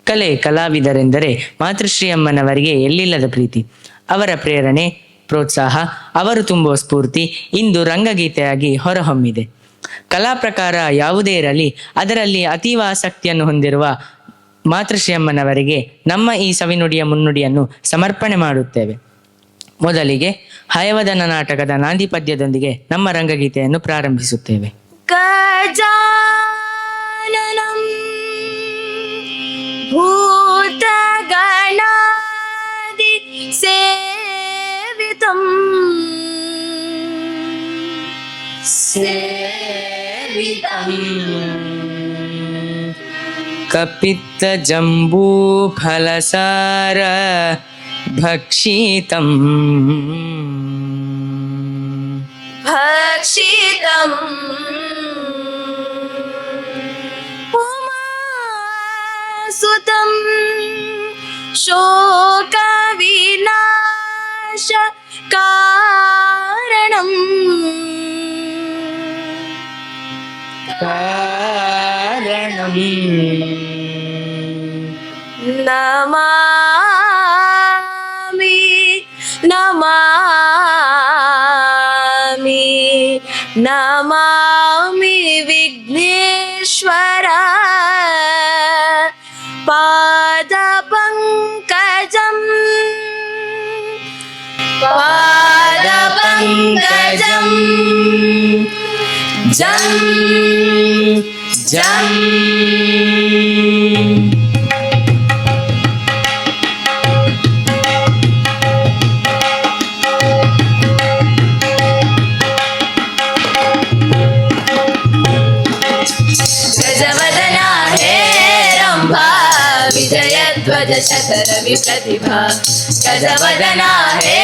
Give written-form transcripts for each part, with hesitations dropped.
ಕಲೆ ಕಲಾವಿದರೆಂದರೆ ಮಾತೃಶ್ರೀ ಅಮ್ಮನವರಿಗೆ ಎಲ್ಲಿಲ್ಲದ ಪ್ರೀತಿ. ಅವರ ಪ್ರೇರಣೆ, ಪ್ರೋತ್ಸಾಹ, ಅವರು ತುಂಬುವ ಸ್ಫೂರ್ತಿ ಇಂದು ರಂಗಗೀತೆಯಾಗಿ ಹೊರಹೊಮ್ಮಿದೆ. ಕಲಾ ಪ್ರಕಾರ ಯಾವುದೇ ಇರಲಿ, ಅದರಲ್ಲಿ ಅತೀವ ಆಸಕ್ತಿಯನ್ನು ಹೊಂದಿರುವ ಮಾತೃಶ್ರೀ ಅಮ್ಮನವರಿಗೆ ನಮ್ಮ ಈ ಸವಿನುಡಿಯ ಮುನ್ನುಡಿಯನ್ನು ಸಮರ್ಪಣೆ ಮಾಡುತ್ತೇವೆ. ಮೊದಲಿಗೆ ಹಯವದನ ನಾಟಕದ ನಾಂದಿ ಪದ್ಯದೊಂದಿಗೆ ನಮ್ಮ ರಂಗಗೀತೆಯನ್ನು ಪ್ರಾರಂಭಿಸುತ್ತೇವೆ. ಗಜಾನನಂ ಭೂತಗಣಾದಿ ಸೇವಿತಂ ಕಪಿತ್ತ ಜಂಬೂ ಫಲಸಾರ ಭಕ್ಷಿತಂ ಭಕ್ಷಿತಂ ಉಮಾಸುತಂ ಶೋಕ ವಿನಾಶ ಕಾರಣಂ ನಮಾಮಿ ನಮಾಮಿ ನಮಾಮಿ ವಿಘ್ನೇಶ್ವರ ಪಾದ ಪಂಕಜಂ ಪಾದ ಪಂಕಜಂ ಜಂ ಜಂ ಗಜವದನ ಹೇ ರಂಭಾ ವಿಜಯಧ್ವಜ ಶತರವಿ ಪ್ರತಿಭಾ ಗಜವದನ ಹೇ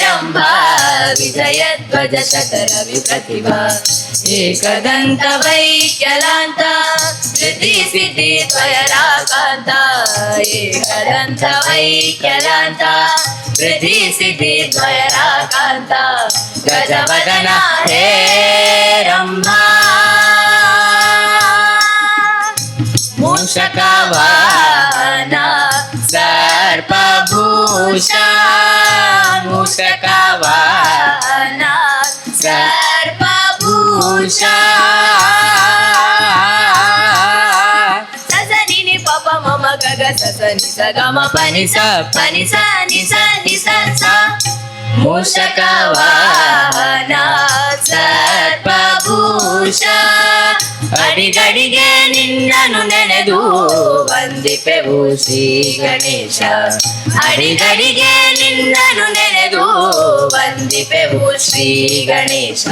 ರಂಭಾ ವಿಜಯಧ್ವಜ ಶತರವಿ ಪ್ರತಿಭಾ ಏಕದಂತ ವೈಕ್ಯಲಾಂತ ಧೃತಿ ಸಿದ್ಧಿ ದ್ವಯರಾಕಾಂತ ಏಕದಂತ ವೈಕ್ಯಲಾಂತ ಧೃತಿ ಸಿದ್ಧಿ ದ್ವಯರಾಕಾಂತ ಗಜವದನ ಹೇ ರಂಭಾ ಮೂಷಕವಾಹನ ಸರ್ಪಭೂಷಣ ಮೂಷಕವಾಹನ ಸರ್ಪಭೂಷಣ ಸಸನಿ ನಿ ಪಪ ಮಮ ಗಗ ಸಸನಿ ಸ ಗಮ ಪನಿ ಸ ಪನಿ ಸ ನಿ ಸ ನಿ ಸ ಸ ಮೂಷಕವಾಹನ ಸರ್ಪಭೂಷಣ ಅಡಿಗಡಿಗೆ ನಿನ್ನನು ನೆನೆದು ವಂದಿಪೆವು ಶ್ರೀ ಗಣೇಶ ಅಡಿಗಡಿಗೆ ನಿನ್ನನು ನೆನೆದು ವಂದಿಪೆವು ಶ್ರೀ ಗಣೇಶ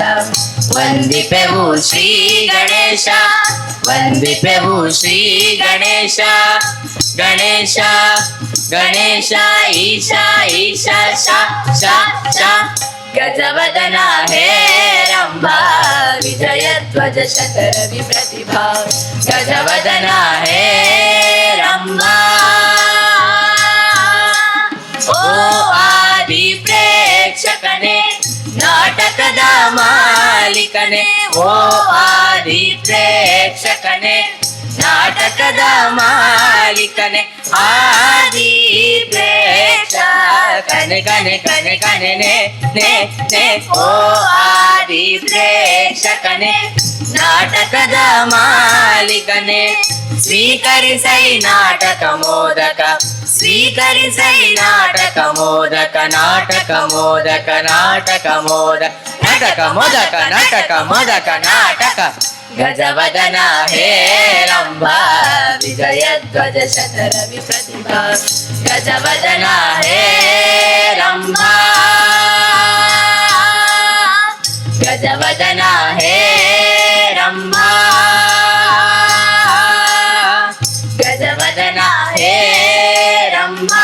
ವಂದಿಪೆವು ಶ್ರೀ ಗಣೇಶ ವಂದಿಪೆವು ಶ್ರೀ ಗಣೇಶ ಗಣೇಶ ಗಣೇಶ ಈಶ ಈಶ ಶ ಶ ಶ ಗಜವದನ ಹೇ ರಂಭಾ ವಿಜಯಧ್ವಜ ಶತರವಿ ಪ್ರತಿಭಾ ಗಜವದನ ಹೇ ರಂಭಾ ಓ ಆದಿ ಪ್ರೇಕ್ಷಕನೇ ನಾಟಕದ ಮಾಲೀಕನೇ ಓ ಆದಿ ಪ್ರೇಕ್ಷಕನೇ ನಾಟಕದ ಮಾಲೀಕನೇ ಆದಿ ಪ್ರೇಕ್ಷಕನೇ ಕನೆ ಕನೆ ಕನೆ ನೆ ನೆ ನೆ ಓ ಆದಿ ಪ್ರೇಕ್ಷಕನೇ ನಾಟಕದ ಮಾಲೀಕನೇ ಸ್ವೀಕರಿಸೈ ನಾಟಕ ಮೋದಕ ಸ್ವೀಕರಿಸೈ ನಾಟಕ ಮೋದಕ ನಾಟಕ ಮೋದಕ ನಾಟಕ ಮೋದಕ ನಾಟಕ ಮೋದಕ ನಾಟಕ ಮೋದಕ ನಾಟಕ ಗಜವದನ ಹೇ ರಂಭಾ ವಿಜಯಧ್ವಜ ಶತರವಿ ಪ್ರತಿಭಾ ಗಜವದನ ಹೇ ರಂಭಾ ಗಜವದನ ಹೇ ರಂಭಾ ಗಜವದನ ಹೇ ರಂಭಾ.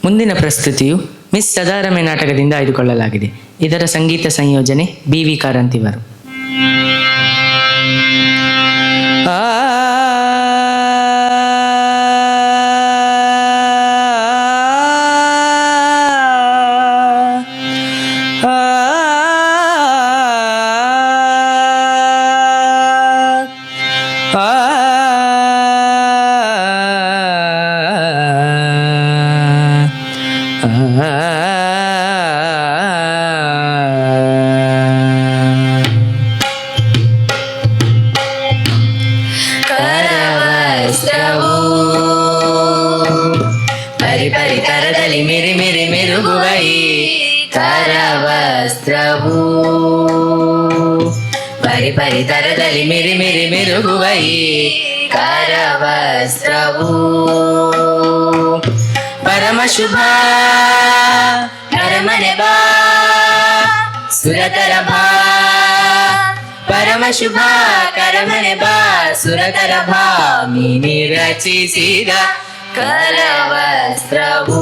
ಮುಂದಿನ ಪ್ರಸ್ತುತಿಯು ಮಿಸ್ ಸದಾರಮೆ ನಾಟಕದಿಂದ ಆಯ್ದುಕೊಳ್ಳಲಾಗಿದೆ. ಇದರ ಸಂಗೀತ ಸಂಯೋಜನೆ BV ಕಾರಂತಿವರು. ಆ ಕರವಸ್ತ್ರವು ಪರಿಪರಿತರದಲ್ಲಿ ಮಿರಿ ಮಿರಿ ಮಿರುಗುವ ಈ ಕರವಸ್ತ್ರವು ಪರಿಪರಿತರದಲ್ಲಿ ಮಿರಿ ಮಿರಿ ಮಿರುಗುವ ಈ ಕರವಸ್ತ್ರವು ಪರಮ ಶುಭ ನರಮನೆ ಬಾ ಸುರತರ ಭಾ ಪರಮ ಶುಭ ಕರಮನೆ ಬಾ ಸುರತರ ಭಾ ಮೀನಿ ರಚಿಸಿದ ಕರವಸ್ತ್ರವು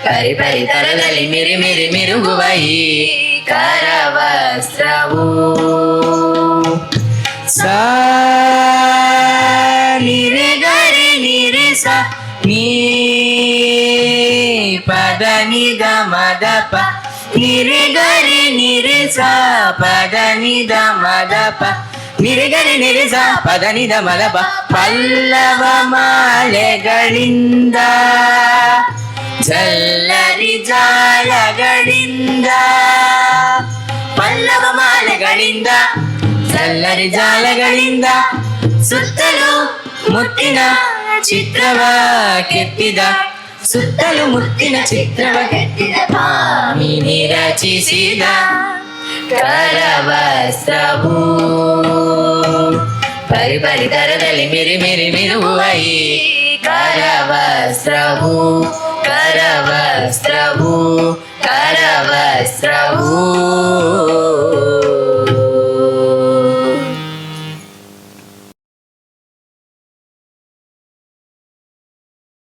ಪರಿಪರಿತರದಲ್ಲಿ ಮಿರಿ ಮಿರಿ ಮಿರುಗುವ ಈ ಕರವಸ್ತ್ರವು ಸಾ ನಿರೆ ಗರಿ ನಿರೆ ಸ ನೀ ಪದ ನಿದ ಮದ ಪ ನಿರೆ ಗರಿ ನಿರೆ ಸ ಪದ ನಿದ ಮದ ಪ ನಿರೆ ಗರಿ ನಿರೆ ಸ ಪದ ನಿದ ಮದ ಪ ಪಲ್ಲವ ಮಾಲೆಗಳಿಂದ ಜಲ್ಲರಿ ಜಾಲಗಳಿಂದ ಪಲ್ಲವ ಮಾಲೆಗಳಿಂದ ಜಲ್ಲರಿ ಜಾಲಗಳಿಂದ ಸುತ್ತಲೂ ಮುತ್ತಿನ ಚಿತ್ರವ ಕೆತ್ತಿದ ಸುತ್ತಲೂ ಮುತ್ತಿನ ಚಿತ್ರವ ಕೆತ್ತಿದ ಭಾಮಿನಿ ರಚಿಸಿದ ಕರವಸ್ತ್ರವು ಪರಿಪರಿತರದಲ್ಲಿ ಮಿರಿ ಮಿರಿ ಮಿರುಗುವ ಈ ಕರವಸ್ತ್ರವು ಕರವಸ್ತ್ರವು